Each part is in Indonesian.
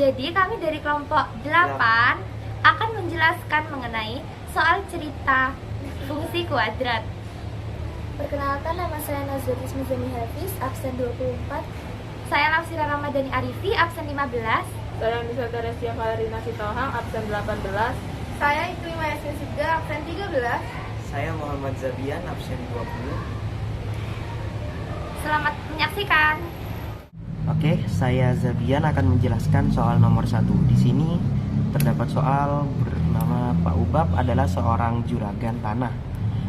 Jadi kami dari kelompok 8 akan menjelaskan mengenai soal cerita fungsi kuadrat. Perkenalkan, nama saya Nazulis Muzani Hafiz, absen 24. Saya Lafsira Ramadhani Arifi, absen 15. Saya Nisa Teresia Valerina Sitohang, absen 18. Saya Iklima Yasmin Sigda, absen 13. Saya Muhammad Zabian, absen 20. Selamat menyaksikan. Oke, saya Zabian akan menjelaskan soal nomor 1. Di sini terdapat soal bernama Pak Ubab adalah seorang juragan tanah.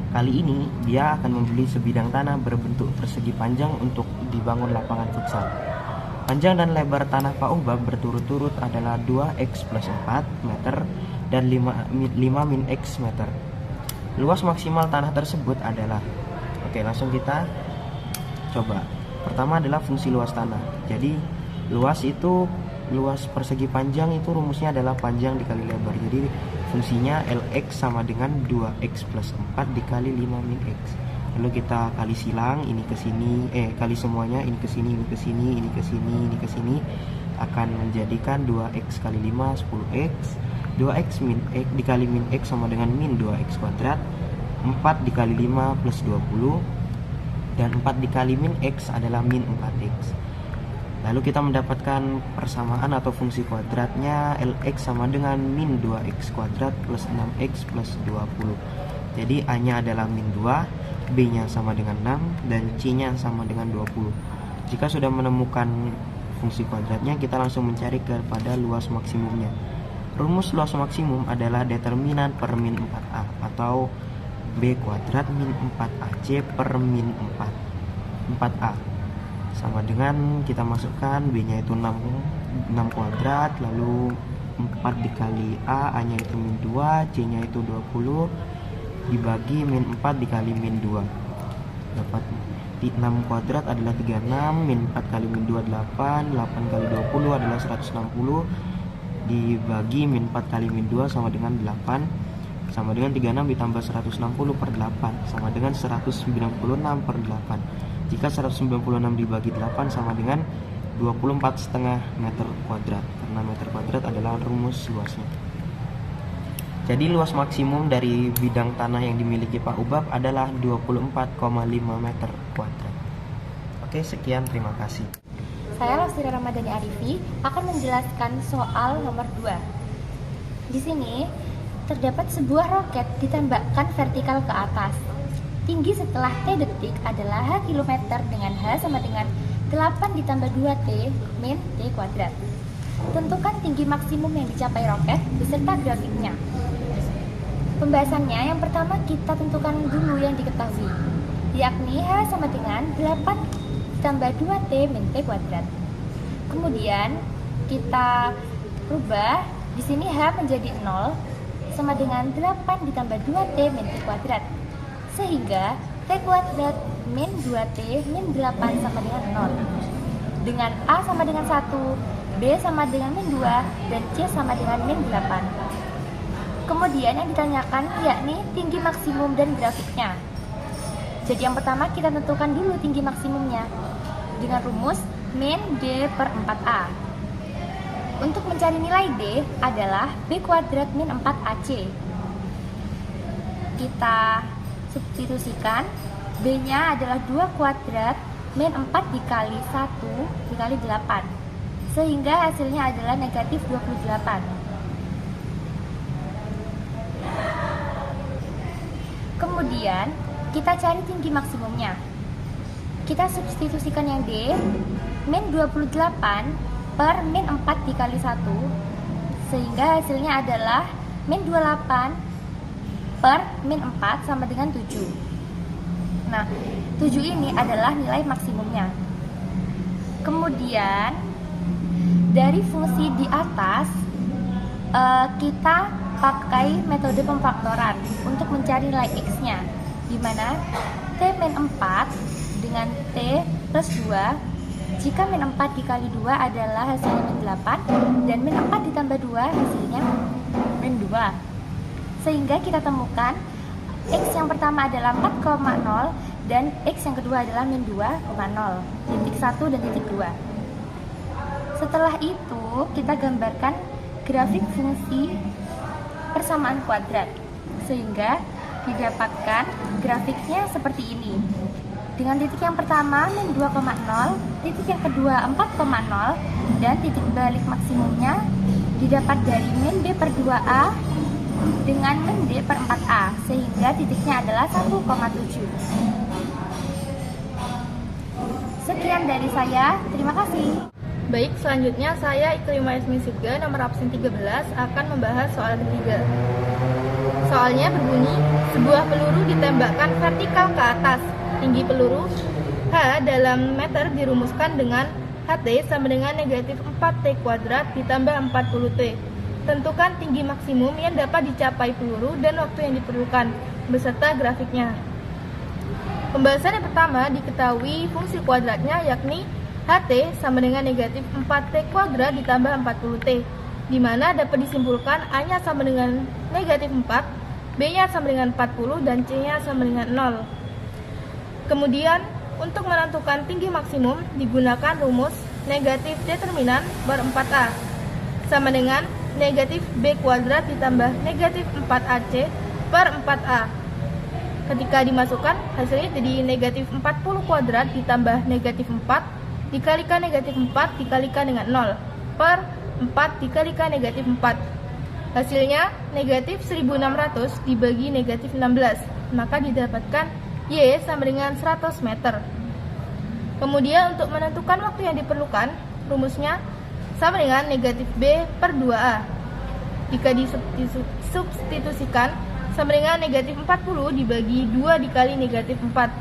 Kali ini dia akan membeli sebidang tanah berbentuk persegi panjang untuk dibangun lapangan futsal. Panjang dan lebar tanah Pak Ubab berturut-turut adalah 2x plus 4 meter dan 5 min x meter. Luas maksimal tanah tersebut adalah, oke, langsung kita coba. Pertama adalah fungsi luas tanah. Jadi luas persegi panjang itu rumusnya adalah panjang dikali lebar. Jadi fungsinya Lx sama dengan 2x plus 4 dikali 5 min x. Lalu kita kali silang, ini ke sini, kali semuanya, ini ke sini, ini ke sini, ini ke sini, ini ke sini, akan menjadikan 2x kali 5 10x. 2x min x dikali min x sama dengan min 2x kuadrat. 4 dikali 5 plus 20, dan 4 dikali min x adalah min 4x. Lalu kita mendapatkan persamaan atau fungsi kuadratnya. Lx sama dengan min 2x kuadrat plus 6x plus 20. Jadi A-nya adalah min 2, B-nya sama dengan 6, dan C-nya sama dengan 20. Jika sudah menemukan fungsi kuadratnya, kita langsung mencari kepada luas maksimumnya. Rumus luas maksimum adalah determinan per min 4A atau B kuadrat min 4AC per min 4A sama dengan kita masukkan B-nya itu 6 kuadrat, lalu 4 dikali A nya itu min 2, C-nya itu 20 dibagi min 4 dikali min 2, dapat 6 kuadrat adalah 36, min 4 kali min 2 8, 8 kali 20 adalah 160 dibagi min 4 kali min 2 sama dengan 8, sama dengan 36 ditambah 160 per 8 sama dengan 196 per 8. Jika 196 dibagi 8 sama dengan 24,5 meter kuadrat, karena meter kuadrat adalah rumus luasnya. Jadi luas maksimum dari bidang tanah yang dimiliki Pak Ubab adalah 24,5 meter kuadrat. Oke, sekian, terima kasih. Saya Lafsira Ramadhani Arifi akan menjelaskan soal nomor 2. Di sini terdapat sebuah roket ditembakkan vertikal ke atas. Tinggi setelah T detik adalah H kilometer dengan H sama dengan 8 ditambah 2T min T kuadrat. Tentukan tinggi maksimum yang dicapai roket beserta grafiknya. Pembahasannya, yang pertama kita tentukan dulu yang diketahui, yakni H sama dengan 8 ditambah 2T min T kuadrat. Kemudian kita rubah, di sini H menjadi 0 sama dengan 8 ditambah 2T min T kuadrat. Sehingga T kuadrat min 2T min 8 sama dengan 0. Dengan A sama dengan 1, B sama dengan min 2, dan C sama dengan min 8. Kemudian yang ditanyakan yakni tinggi maksimum dan grafiknya. Jadi yang pertama kita tentukan dulu tinggi maksimumnya dengan rumus min D per 4A. Untuk mencari nilai D adalah B kuadrat min 4AC. Kita substitusikan, B-nya adalah 2 kuadrat min 4 dikali 1 dikali 8, sehingga hasilnya adalah negatif 28. Kemudian kita cari tinggi maksimumnya. Kita substitusikan yang D, min 28 per min 4 dikali 1, sehingga hasilnya adalah min 28 per min 4 sama dengan 7. Nah, 7 ini adalah nilai maksimumnya. Kemudian dari fungsi di atas kita pakai metode pemfaktoran untuk mencari nilai x-nya, di mana T min 4 dengan T plus 2. Jika min 4 dikali 2 adalah hasilnya min 8, dan min 4 ditambah 2 hasilnya min 2. Sehingga kita temukan X yang pertama adalah 4,0 dan X yang kedua adalah min 2,0, titik 1 dan titik 2. Setelah itu, kita gambarkan grafik fungsi persamaan kuadrat, sehingga didapatkan grafiknya seperti ini. Dengan titik yang pertama min 2,0, titik yang kedua 4,0, dan titik balik maksimumnya didapat dari min B per 2A dengan min D per 4A, sehingga titiknya adalah 1,7. Sekian dari saya, terima kasih. Baik, selanjutnya saya Ikrimah Yasmin Sigga, nomor absen 13, akan membahas soal ketiga. Soalnya berbunyi, sebuah peluru ditembakkan vertikal ke atas. Tinggi peluru H dalam meter dirumuskan dengan HT sama dengan negatif 4T kuadrat ditambah 40T. Tentukan tinggi maksimum yang dapat dicapai peluru dan waktu yang diperlukan, beserta grafiknya. Pembahasan yang pertama diketahui fungsi kuadratnya, yakni HT sama dengan negatif 4T kuadrat ditambah 40T, di mana dapat disimpulkan A-nya sama dengan negatif 4, B-nya sama dengan 40, dan C-nya sama dengan 0. Kemudian, untuk menentukan tinggi maksimum digunakan rumus negatif determinan bar 4A sama dengan negatif B kuadrat ditambah negatif 4AC per 4A. Ketika dimasukkan, hasilnya jadi negatif 40 kuadrat ditambah negatif 4 dikalikan negatif 4 dikalikan dengan 0 per 4 dikalikan negatif 4. Hasilnya negatif 1600 dibagi negatif 16, maka didapatkan Y sama dengan 100 meter. Kemudian untuk menentukan waktu yang diperlukan, rumusnya sama dengan negatif B per 2A. Jika disubstitusikan, sama dengan negatif 40 dibagi 2 dikali negatif 4.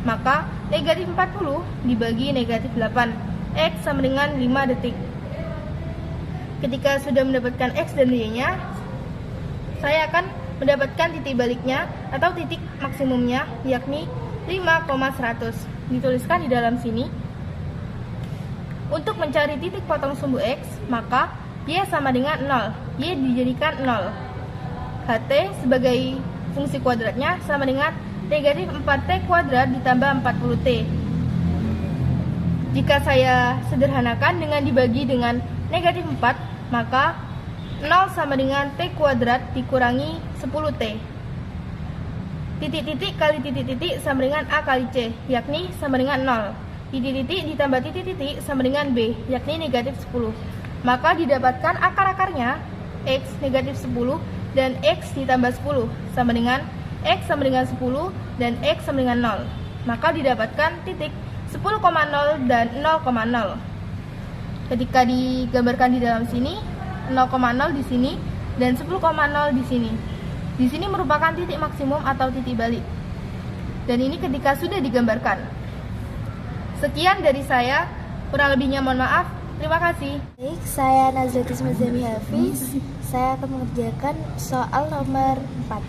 Maka negatif 40 dibagi negatif 8. X sama dengan 5 detik. Ketika sudah mendapatkan X dan Y-nya, saya akan mendapatkan titik baliknya atau titik maksimumnya, yakni 5,100. Dituliskan di dalam sini. Untuk mencari titik potong sumbu X, maka Y sama dengan 0. Y dijadikan 0. HT sebagai fungsi kuadratnya sama dengan negatif 4T kuadrat ditambah 40T. Jika saya sederhanakan dengan dibagi dengan negatif 4, maka 0 sama dengan T kuadrat dikurangi 10T. Titik-titik kali titik-titik sama dengan A kali C, yakni sama dengan 0. Titik-titik ditambah titik-titik sama dengan B, yakni negatif 10. Maka didapatkan akar-akarnya X negatif 10 dan X ditambah 10 sama dengan X sama dengan 10 dan X sama dengan 0. Maka didapatkan titik 10,0 dan 0,0. Ketika digambarkan di dalam sini, 0,0 di sini dan 10,0 di sini. Di sini merupakan titik maksimum atau titik balik. Dan ini ketika sudah digambarkan. Sekian dari saya, kurang lebihnya mohon maaf. Terima kasih. Baik, saya Nazratis Mazami Hafiz. Saya akan mengerjakan soal nomor 4.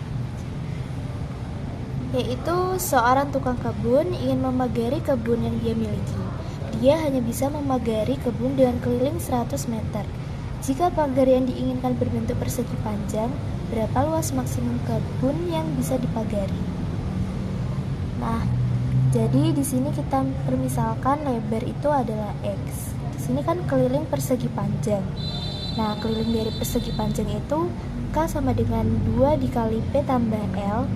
Yaitu seorang tukang kebun ingin memagari kebun yang dia miliki. Dia hanya bisa memagari kebun dengan keliling 100 meter. Jika pagar yang diinginkan berbentuk persegi panjang, berapa luas maksimum kebun yang bisa dipagari? Nah, jadi di sini kita permisalkan lebar itu adalah X. Di sini kan keliling persegi panjang. Nah, keliling dari persegi panjang itu K sama dengan 2 dikali P tambah L.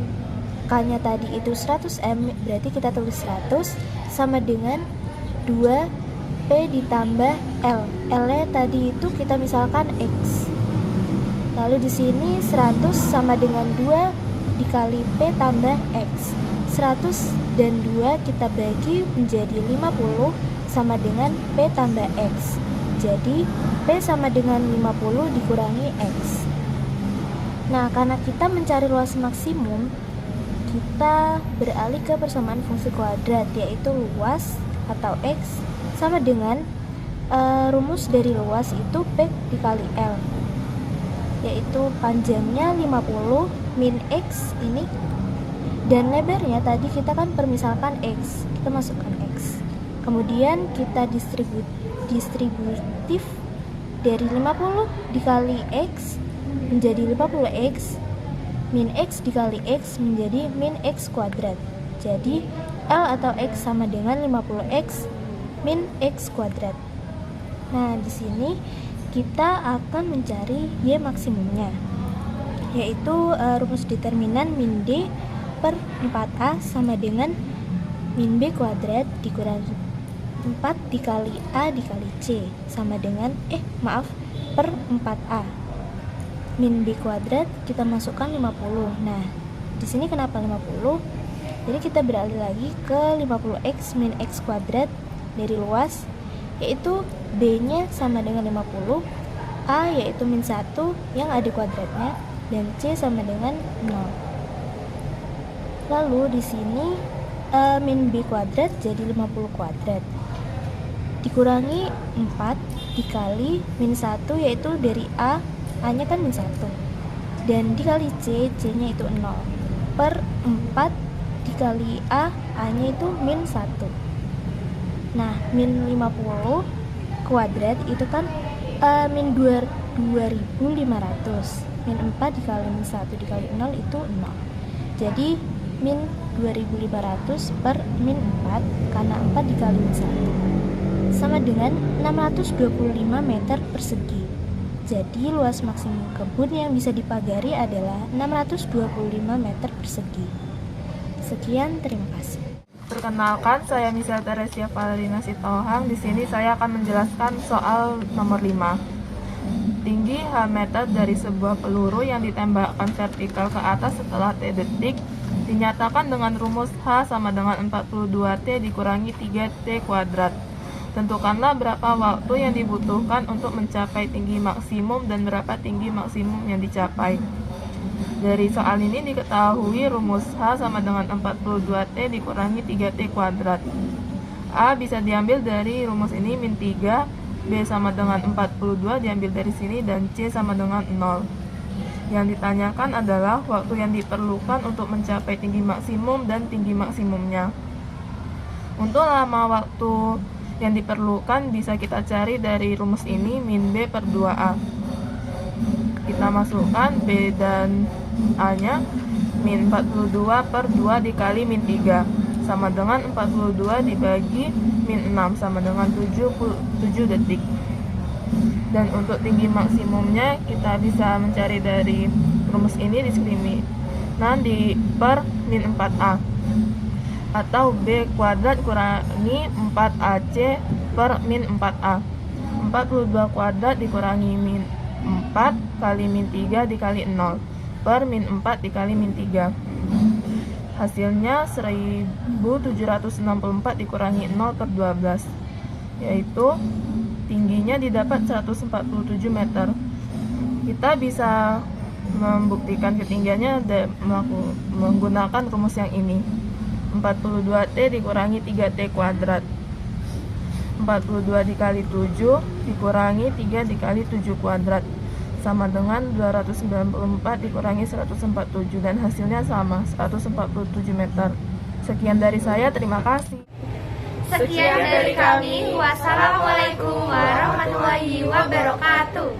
K-nya tadi itu 100 M, berarti kita tulis 100 sama dengan 2 P ditambah L. L-nya tadi itu kita misalkan X. Lalu di sini 100 sama dengan 2 dikali P tambah X. 100 dan 2 kita bagi menjadi 50 sama dengan P tambah X. Jadi P sama dengan 50 dikurangi X. Nah, karena kita mencari luas maksimum, kita beralih ke persamaan fungsi kuadrat, yaitu luas atau X sama dengan rumus dari luas itu P dikali L, yaitu panjangnya 50 min X ini, dan lebarnya tadi kita kan permisalkan X, kita masukkan X. Kemudian kita distributif dari 50 dikali X menjadi 50X, min X dikali X menjadi min X kuadrat. Jadi L atau X sama dengan 50X min X kuadrat. Nah, di sini kita akan mencari Y maksimumnya, yaitu rumus determinan min D per 4A sama dengan min B kuadrat dikurangi 4 dikali A dikali C sama dengan per 4A. Min B kuadrat kita masukkan 50. Nah, di sini kenapa 50? Jadi kita beralih lagi ke 50x min x kuadrat dari luas, yaitu B-nya sama dengan 50, A yaitu min 1 yang ada kuadratnya, dan C sama dengan 0. Lalu di sini min B kuadrat jadi 50 kuadrat dikurangi 4 dikali min 1, yaitu dari A-nya kan min 1, dan dikali C-nya itu 0, per 4 dikali A-nya itu min 1. Nah, min 50 kuadrat itu kan min 2500, min 4 dikali min 1 dikali 0 itu 0. Jadi min 2500 per min 4, karena 4 dikali min 1 sama dengan 625 meter persegi. Jadi luas maksimum kebun yang bisa dipagari adalah 625 meter persegi. Sekian, terima kasih. Perkenalkan, saya Michelle Teresia Valerina Sitohang. Di sini saya akan menjelaskan soal nomor 5. Tinggi H meter dari sebuah peluru yang ditembakkan vertikal ke atas setelah T detik dinyatakan dengan rumus H sama dengan 42T dikurangi 3T kuadrat. Tentukanlah berapa waktu yang dibutuhkan untuk mencapai tinggi maksimum dan berapa tinggi maksimum yang dicapai. Dari soal ini diketahui rumus H sama dengan 42T dikurangi 3T kuadrat. A bisa diambil dari rumus ini min 3, B sama dengan 42 diambil dari sini, dan C sama dengan 0. Yang ditanyakan adalah waktu yang diperlukan untuk mencapai tinggi maksimum dan tinggi maksimumnya. Untuk lama waktu yang diperlukan bisa kita cari dari rumus ini min B per 2A. Kita masukkan B dan A-nya, min 42 per 2 dikali min 3 sama dengan 42 dibagi min 6 sama dengan 7 detik. Dan untuk tinggi maksimumnya kita bisa mencari dari rumus ini diskriminan di per min 4A, atau B kuadrat kurangi 4AC per min 4A. 42 kuadrat dikurangi min 4 kali min 3 dikali 0 per min 4 dikali min 3. Hasilnya 1764 dikurangi 0 per 12, yaitu tingginya didapat 147 meter. Kita bisa membuktikan ketinggiannya menggunakan rumus yang ini. 42T dikurangi 3T kuadrat. 42 dikali 7 dikurangi 3 dikali 7 kuadrat sama dengan 294 dikurangi 147, dan hasilnya sama, 147 meter. Sekian dari saya, terima kasih. Sekian dari kami. Wassalamualaikum warahmatullahi wabarakatuh.